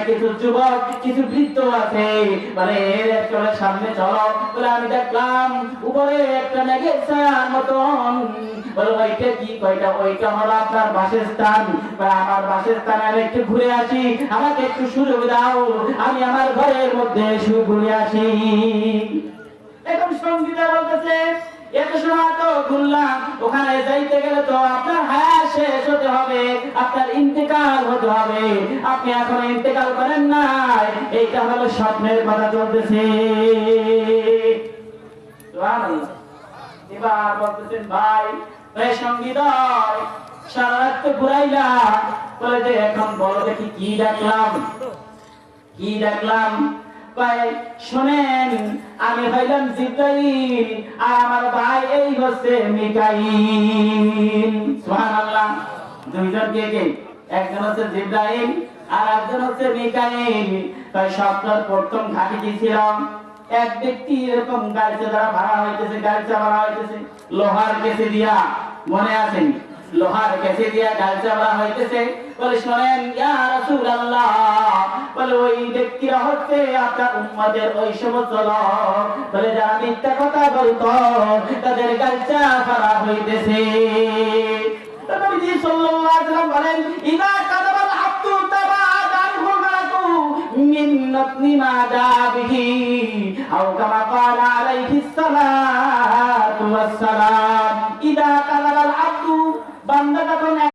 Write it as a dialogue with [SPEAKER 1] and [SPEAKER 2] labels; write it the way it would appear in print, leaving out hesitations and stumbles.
[SPEAKER 1] কিছু যুবক কিছু বৃদ্ধ আছে বলে চলে সামনে চলো বলে আমি দেখলাম উপরে একটা মেঘের ছায়ার মতন বলে ওইটা কি কয়টা ওইটা হলো আপনার বাসস্থান আমার বাসস্থানে আমি একটু ঘুরে আসি আমাকে একটু সুযোগ দাও আমি আমার ঘরের মধ্যে ঘুরে আসি। এখন সঙ্গীতা বলতেছে এত সময় তো ঘুরলাম ওখানে যাইতে গেলে তো আপনার হায়াত শেষ হতে হবে আপনার ইন্তেকাল হতে হবে আপনি এখন ইন্তেকাল করেন না এইটা হলো স্বপ্নের কথা চলতেছে। এবার বলতেছেন ভাই ভাই সঙ্গীত সারা রাত তো ঘুরাইলা বলে যে এখন বলো দেখি কি দেখলাম কি দেখলাম শোনেন আমি হইলাম জিব্রাইল আর আমার ভাই এই হচ্ছে মিকাইল। সুবহানাল্লাহ। দুইজন কে একজন হচ্ছে জিব্রাইল আর একজন হচ্ছে মিকাইল। তাই স্বপ্নের প্রথম ঘাটি দিয়েছিলাম এক ব্যক্তি এরকম গাড়িতে দ্বারা ভাড়া হইতেছে লোহার কেসে দিয়া মনে আছেন লোহার কেসে দিয়া গাড়িতে ভাড়া হইতেছে বলে শোনেন ইয়া রাসূলুল্লাহ বলে ওই ব্যক্তিরা হচ্ছে আপনার উম্মতের ওই সমস্ত লোক বলে যারা মিথ্যা কথা বলতো তাদের গাড়িটা ভাড়া হইতেছে। নবীজি সাল্লাল্লাহু আলাইহি ওয়াসাল্লাম বলেন ইদা কাযাবাল আব্দু তাবাদানহু মালাকু মিন নাতনি মা জাবিহি আও কামা ক্বালা আলাইহিস সালাতু ওয়াস সালাম ইদা কাযাবাল আব্দু বান্দা যখন